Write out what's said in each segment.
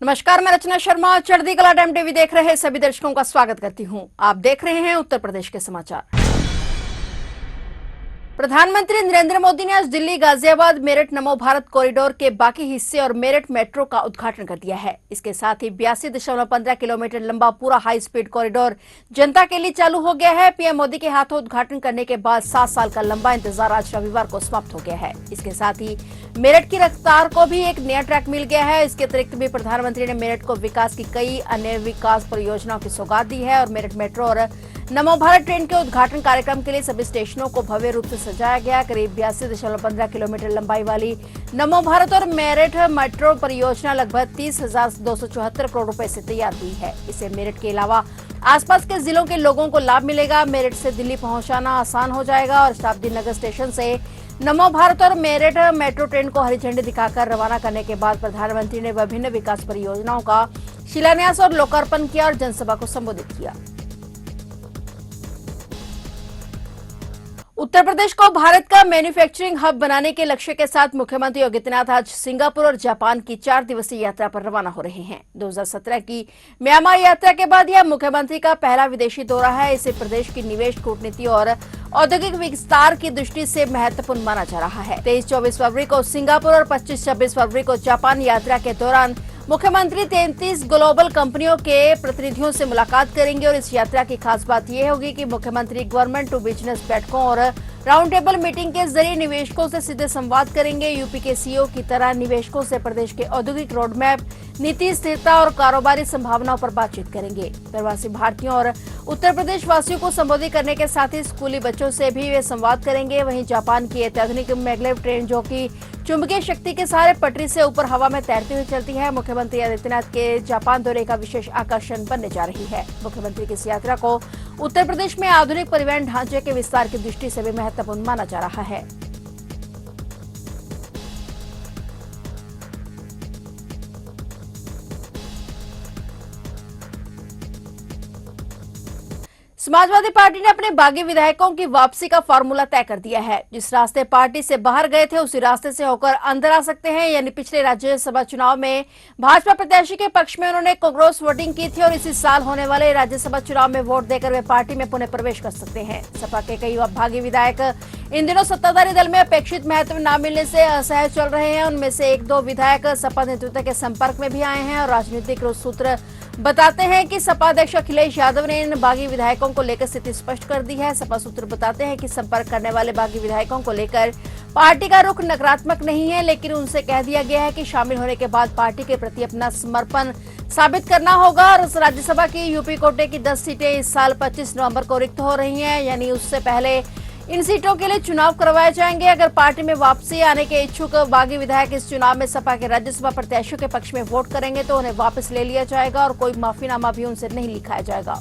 नमस्कार, मैं रचना शर्मा। चढ़ती कला टाइम टीवी देख रहे सभी दर्शकों का स्वागत करती हूं। आप देख रहे हैं उत्तर प्रदेश के समाचार। प्रधानमंत्री नरेंद्र मोदी ने आज दिल्ली गाजियाबाद मेरठ नमो भारत कॉरिडोर के बाकी हिस्से और मेरठ मेट्रो का उद्घाटन कर दिया है। इसके साथ ही 82.15 किलोमीटर लंबा पूरा हाई स्पीड कॉरिडोर जनता के लिए चालू हो गया है। पीएम मोदी के हाथों उद्घाटन करने के बाद 7 साल का लंबा इंतजार आज रविवार को समाप्त हो गया है। इसके साथ ही मेरठ की रफ्तार को भी एक नया ट्रैक मिल गया है। इसके अतिरिक्त भी प्रधानमंत्री ने मेरठ को विकास की कई अन्य विकास परियोजनाओं की सौगात दी है और मेरठ मेट्रो और नमो भारत ट्रेन के उद्घाटन कार्यक्रम के लिए सभी स्टेशनों को भव्य रूप से सजाया गया। करीब 82.15 किलोमीटर लंबाई वाली नमो भारत और मेरठ मेट्रो परियोजना लगभग 30,274 करोड़ रुपए से तैयार हुई है। इससे मेरठ के अलावा आसपास के जिलों के लोगों को लाभ मिलेगा। मेरठ से दिल्ली पहुंचाना आसान हो जाएगा और शताब्दी नगर स्टेशन से नमो भारत और मेरठ मेट्रो ट्रेन को हरी झंडी दिखाकर रवाना करने के बाद प्रधानमंत्री ने विभिन्न विकास परियोजनाओं का शिलान्यास और लोकार्पण किया और जनसभा को संबोधित किया। उत्तर प्रदेश को भारत का मैन्युफैक्चरिंग हब बनाने के लक्ष्य के साथ मुख्यमंत्री योगी आदित्यनाथ आज सिंगापुर और जापान की 4 दिवसीय यात्रा पर रवाना हो रहे हैं। 2017 की म्यांमार यात्रा के बाद यह मुख्यमंत्री का पहला विदेशी दौरा है। इसे प्रदेश की निवेश, कूटनीति और औद्योगिक विस्तार की दृष्टि से महत्वपूर्ण माना जा रहा है। 23-24 फरवरी को सिंगापुर और 25-26 फरवरी को जापान यात्रा के दौरान मुख्यमंत्री 33 ग्लोबल कंपनियों के प्रतिनिधियों से मुलाकात करेंगे और इस यात्रा की खास बात यह होगी कि मुख्यमंत्री गवर्नमेंट टू बिजनेस बैठकों और राउंड टेबल मीटिंग के जरिए निवेशकों से सीधे संवाद करेंगे। यूपी के सीईओ की तरह निवेशकों से प्रदेश के औद्योगिक रोडमैप, नीति स्थिरता और कारोबारी संभावनाओं पर बातचीत करेंगे। प्रवासी भारतीयों और उत्तर प्रदेश वासियों को संबोधित करने के साथ ही स्कूली बच्चों से भी वे संवाद करेंगे। वहीं जापान की अत्याधुनिक मैग्लेव ट्रेन, जो कि चुंबकीय शक्ति के सहारे पटरी से ऊपर हवा में तैरती हुई चलती है, मुख्यमंत्री आदित्यनाथ के जापान दौरे का विशेष आकर्षण बनने जा रही है। मुख्यमंत्री की इस यात्रा को उत्तर प्रदेश में आधुनिक परिवहन ढांचे के विस्तार की दृष्टि से भी महत्वपूर्ण माना जा रहा है। समाजवादी पार्टी ने अपने बागी विधायकों की वापसी का फार्मूला तय कर दिया है। जिस रास्ते पार्टी से बाहर गए थे उसी रास्ते से होकर अंदर आ सकते हैं। यानी पिछले राज्यसभा चुनाव में भाजपा प्रत्याशी के पक्ष में उन्होंने कांग्रेस वोटिंग की थी और इसी साल होने वाले राज्यसभा चुनाव में वोट देकर वे पार्टी में पुनः प्रवेश कर सकते हैं। सपा के कई बागी विधायक इन दिनों सत्ताधारी दल में अपेक्षित महत्व न मिलने से असहज चल रहे हैं। उनमें से 1-2 विधायक सपा नेतृत्व के संपर्क में भी आए हैं और राजनीतिक सूत्र बताते हैं कि सपा अध्यक्ष अखिलेश यादव ने इन बागी विधायकों को लेकर स्थिति स्पष्ट कर दी है। सपा सूत्र बताते हैं कि संपर्क करने वाले बागी विधायकों को लेकर पार्टी का रुख नकारात्मक नहीं है, लेकिन उनसे कह दिया गया है कि शामिल होने के बाद पार्टी के प्रति अपना समर्पण साबित करना होगा। और राज्यसभा की यूपी कोटे की 10 सीटें इस साल 25 नवंबर को रिक्त हो रही हैं, यानी उससे पहले इन सीटों के लिए चुनाव करवाए जाएंगे। अगर पार्टी में वापसी आने के इच्छुक बागी विधायक इस चुनाव में सपा के राज्यसभा प्रत्याशियों के पक्ष में वोट करेंगे तो उन्हें वापस ले लिया जाएगा और कोई माफीनामा भी उनसे नहीं लिखाया जाएगा।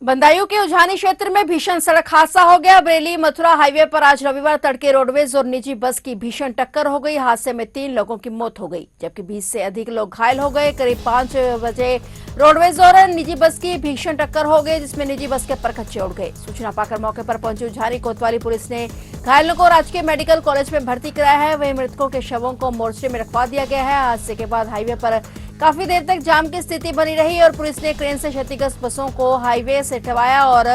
बदायूं के उजानी क्षेत्र में भीषण सड़क हादसा हो गया। बरेली मथुरा हाईवे पर आज रविवार तड़के रोडवेज और निजी बस की भीषण टक्कर हो गई। हादसे में 3 लोगों की मौत हो गई, जबकि 20 से अधिक लोग घायल हो गए। करीब 5 बजे रोडवेज और निजी बस की भीषण टक्कर हो गई, जिसमें निजी बस के परखच्चे उड़ गए। सूचना पाकर मौके पर पहुंची उजानी कोतवाली पुलिस ने घायलों को राजकीय मेडिकल कॉलेज में भर्ती कराया है। वहीं मृतकों के शवों को मोर्चे में रखवा दिया गया है। हादसे के बाद हाईवे पर काफी देर तक जाम की स्थिति बनी रही और पुलिस ने क्रेन से क्षतिग्रस्त बसों को हाईवे से हटवाया और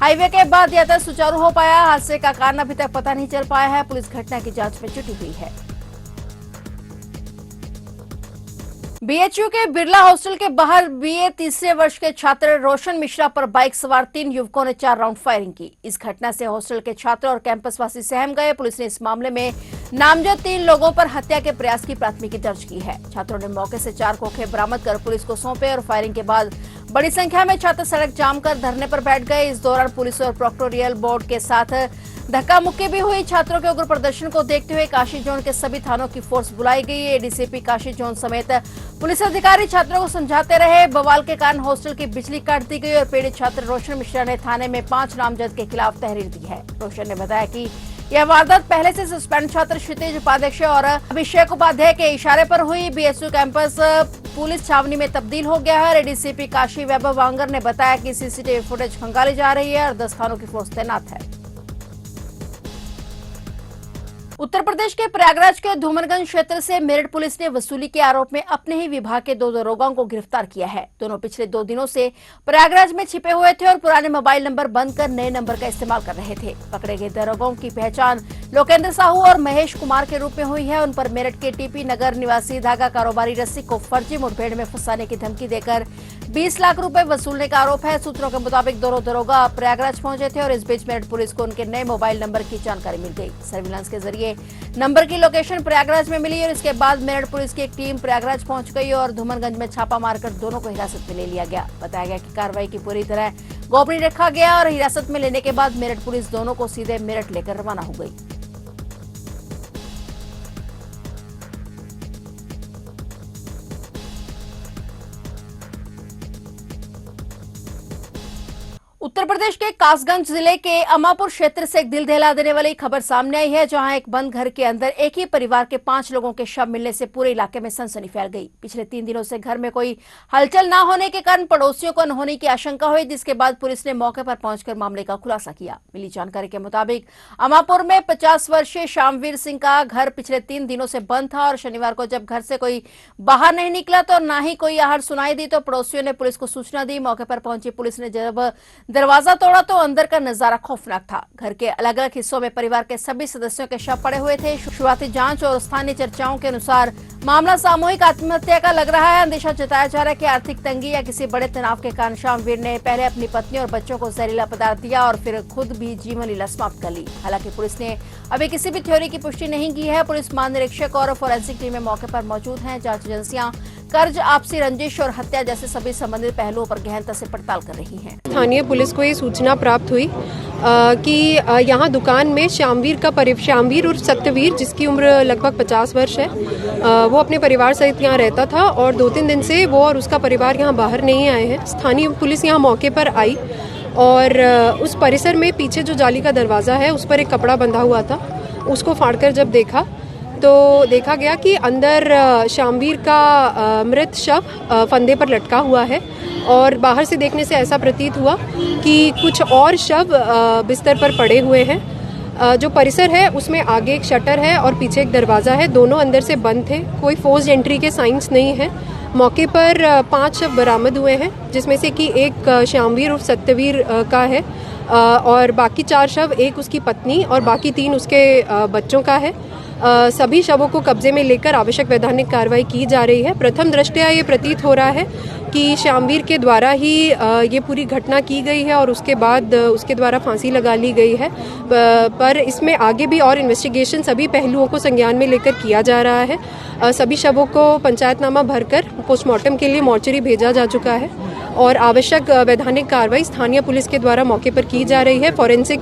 हाईवे के बाद यातायात सुचारू हो पाया। हादसे का कारण अभी तक पता नहीं चल पाया है। पुलिस घटना की जांच में जुटी हुई है। बीएचयू के बिरला हॉस्टल के बाहर बीए तीसरे वर्ष के छात्र रोशन मिश्रा पर बाइक सवार 3 युवकों ने 4 राउंड फायरिंग की। इस घटना से हॉस्टल के छात्र और कैंपस वासी सहम गए। पुलिस ने इस मामले में नामजद 3 लोगों पर हत्या के प्रयास की प्राथमिकी दर्ज की है। छात्रों ने मौके से 4 खोखे बरामद कर पुलिस को सौंपे और फायरिंग के बाद बड़ी संख्या में छात्र सड़क जाम कर धरने पर बैठ गए। इस दौरान पुलिस और प्रोक्टोरियल बोर्ड के साथ धक्का मुक्की भी हुई। छात्रों के उग्र प्रदर्शन को देखते हुए काशी जोन के सभी थानों की फोर्स बुलाई गई। एडीसीपी काशी जोन समेत पुलिस अधिकारी छात्रों को समझाते रहे। बवाल के कारण हॉस्टल की बिजली काट दी गई और पीड़ित छात्र रोशन मिश्रा ने थाने में 5 नामजद के खिलाफ तहरीर दी है। रोशन ने बताया कि यह वारदात पहले से सस्पेंड छात्र क्षितिज उपाध्याय और अभिषेक उपाध्याय के इशारे पर हुई। बीएसयू कैंपस पुलिस छावनी में तब्दील हो गया है। एडीसीपी काशी वैभव वांगर ने बताया कि सीसीटीवी फुटेज खंगाली जा रही है और 10 थानों की फोर्स तैनात है। उत्तर प्रदेश के प्रयागराज के धूमनगंज क्षेत्र से मेरठ पुलिस ने वसूली के आरोप में अपने ही विभाग के 2 दरोगाओं को गिरफ्तार किया है। दोनों पिछले 2 दिनों से प्रयागराज में छिपे हुए थे और पुराने मोबाइल नंबर बंद कर नए नंबर का इस्तेमाल कर रहे थे। पकड़े गए दरोगाओं की पहचान लोकेंद्र साहू और महेश कुमार के रूप में हुई है। उन पर मेरठ के टीपी नगर निवासी धागा कारोबारी रसिक को फर्जी मुठभेड़ में फंसाने की धमकी देकर 20 लाख रुपए वसूलने का आरोप है। सूत्रों के मुताबिक दोनों दरोगा प्रयागराज पहुंचे थे और इस बीच मेरठ पुलिस को उनके नए मोबाइल नंबर की जानकारी मिल गई। सर्विलांस के जरिए नंबर की लोकेशन प्रयागराज में मिली और इसके बाद मेरठ पुलिस की एक टीम प्रयागराज पहुंच गई और धूमनगंज में छापा मारकर दोनों को हिरासत में ले लिया गया। बताया गया कि कार्रवाई की पूरी तरह गोपनीय रखा गया और हिरासत में लेने के बाद मेरठ पुलिस दोनों को सीधे मेरठ लेकर रवाना हो गई। उत्तर प्रदेश के कासगंज जिले के अमापुर क्षेत्र से एक दिल दहला देने वाली खबर सामने आई है, जहां एक बंद घर के अंदर एक ही परिवार के 5 लोगों के शव मिलने से पूरे इलाके में सनसनी फैल गई। पिछले 3 दिनों से घर में कोई हलचल न होने के कारण पड़ोसियों को अनहोनी की आशंका हुई, जिसके बाद पुलिस ने मौके पर पहुंचकर मामले का खुलासा किया। मिली जानकारी के मुताबिक अमापुर में 50 वर्षीय श्यामवीर सिंह का घर पिछले 3 दिनों से बंद था और शनिवार को जब घर से कोई बाहर नहीं निकला तो न ही कोई आहट सुनाई दी तो पड़ोसियों ने पुलिस को सूचना दी। मौके पर पहुंची पुलिस ने जब दरवाजा तोड़ा तो अंदर का नजारा खौफनाक था। घर के अलग अलग हिस्सों में परिवार के सभी सदस्यों के शव पड़े हुए थे। शुरुआती जांच और स्थानीय चर्चाओं के अनुसार मामला सामूहिक आत्महत्या का लग रहा है। अंदेशा जताया जा रहा है कि आर्थिक तंगी या किसी बड़े तनाव के कारण श्यामवीर ने पहले अपनी पत्नी और बच्चों को जहरीला पदार्थ दिया और फिर खुद भी जीवन लीला समाप्त कर ली। हालांकि पुलिस ने अभी किसी भी थ्योरी की पुष्टि नहीं की है। पुलिस महानिरीक्षक और फोरेंसिक टीमें मौके पर मौजूद हैं। जांच एजेंसियां कर्ज, आपसी रंजिश और हत्या जैसे सभी संबंधित पहलुओं पर गहनता से पड़ताल कर रही हैं। स्थानीय पुलिस को ये सूचना प्राप्त हुई कि यहाँ दुकान में श्यामवीर और सत्यवीर, जिसकी उम्र लगभग 50 वर्ष है, वो अपने परिवार सहित यहाँ रहता था और 2-3 दिन से वो और उसका परिवार यहाँ बाहर नहीं आए हैं। स्थानीय पुलिस यहाँ मौके पर आई और उस परिसर में पीछे जो जाली का दरवाज़ा है उस पर एक कपड़ा बंधा हुआ था। उसको फाड़कर जब देखा तो देखा गया कि अंदर श्यामवीर का मृत शव फंदे पर लटका हुआ है और बाहर से देखने से ऐसा प्रतीत हुआ कि कुछ और शव बिस्तर पर पड़े हुए हैं। जो परिसर है उसमें आगे एक शटर है और पीछे एक दरवाज़ा है, दोनों अंदर से बंद थे। कोई फोर्स्ड एंट्री के साइंस नहीं है। मौके पर 5 शव बरामद हुए हैं, जिसमें से कि एक श्यामवीर और सत्यवीर का है और बाकी 4 शव, एक उसकी पत्नी और बाकी 3 उसके बच्चों का है। सभी शवों को कब्जे में लेकर आवश्यक वैधानिक कार्रवाई की जा रही है। प्रथम दृष्टया ये प्रतीत हो रहा है कि श्यामवीर के द्वारा ही ये पूरी घटना की गई है और उसके बाद उसके द्वारा फांसी लगा ली गई है। पर इसमें आगे भी और इन्वेस्टिगेशन सभी पहलुओं को संज्ञान में लेकर किया जा रहा है। सभी शवों को पंचायतनामा भरकर पोस्टमार्टम के लिए मोर्चरी भेजा जा चुका है और आवश्यक वैधानिक कार्रवाई स्थानीय पुलिस के द्वारा मौके पर की जा रही है। फॉरेंसिक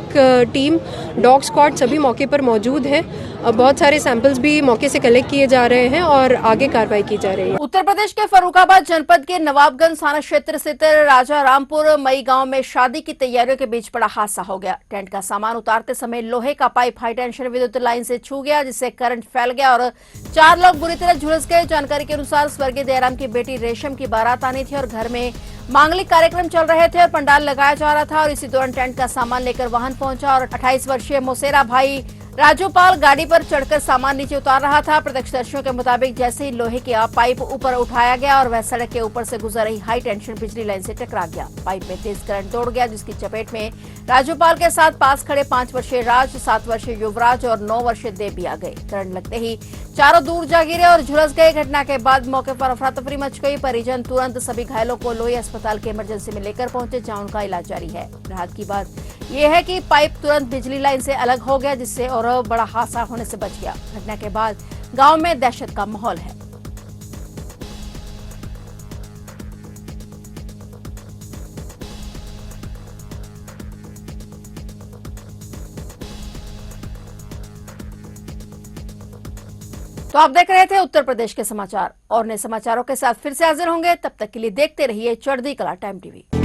टीम, डॉग स्क्वाड सभी मौके पर मौजूद है। बहुत सारे सैंपल्स भी मौके से कलेक्ट किए जा रहे हैं और आगे कार्रवाई की जा रही है। उत्तर प्रदेश के फर्रुखाबाद जनपद के नवाबगंज थाना क्षेत्र स्थित राजा रामपुर मई गांव में शादी की तैयारियों के बीच बड़ा हादसा हो गया। टेंट का सामान उतारते समय लोहे का पाइप हाई टेंशन विद्युत लाइन से छू गया, जिससे करंट फैल गया और 4 लोग बुरी तरह झुलस गए। जानकारी के अनुसार स्वर्गीय दयाराम की बेटी रेशम की बारात आनी थी और घर में मांगलिक कार्यक्रम चल रहे थे और पंडाल लगाया जा रहा था और इसी दौरान टेंट का सामान लेकर वाहन पहुंचा और 28 वर्षीय मोसेरा भाई राजूपाल गाड़ी पर चढ़कर सामान नीचे उतार रहा था। प्रत्यक्षदर्शियों के मुताबिक जैसे ही लोहे का पाइप ऊपर उठाया गया और वह सड़क के ऊपर से गुजर रही हाई टेंशन बिजली लाइन से टकरा गया। पाइप में तेज करंट दौड़ गया, जिसकी चपेट में राजूपाल के साथ पास खड़े 5 वर्षीय राज, 7 वर्षीय युवराज और 9 वर्षीय देव भी आ गए। करंट लगते ही चारों दूर जा गिरे और झुलस गए। घटना के बाद मौके पर अफरा तफरी मच गई। परिजन तुरंत सभी घायलों को लोही अस्पताल के इमरजेंसी में लेकर पहुंचे, जहां उनका इलाज जारी है। राहत की बात यह है कि पाइप तुरंत बिजली लाइन से अलग हो गया, जिससे और बड़ा हादसा होने से बच गया। घटना के बाद गांव में दहशत का माहौल है। तो आप देख रहे थे उत्तर प्रदेश के समाचार और नए समाचारों के साथ फिर से हाजिर होंगे। तब तक के लिए देखते रहिए चढ़ती कला टाइम टीवी।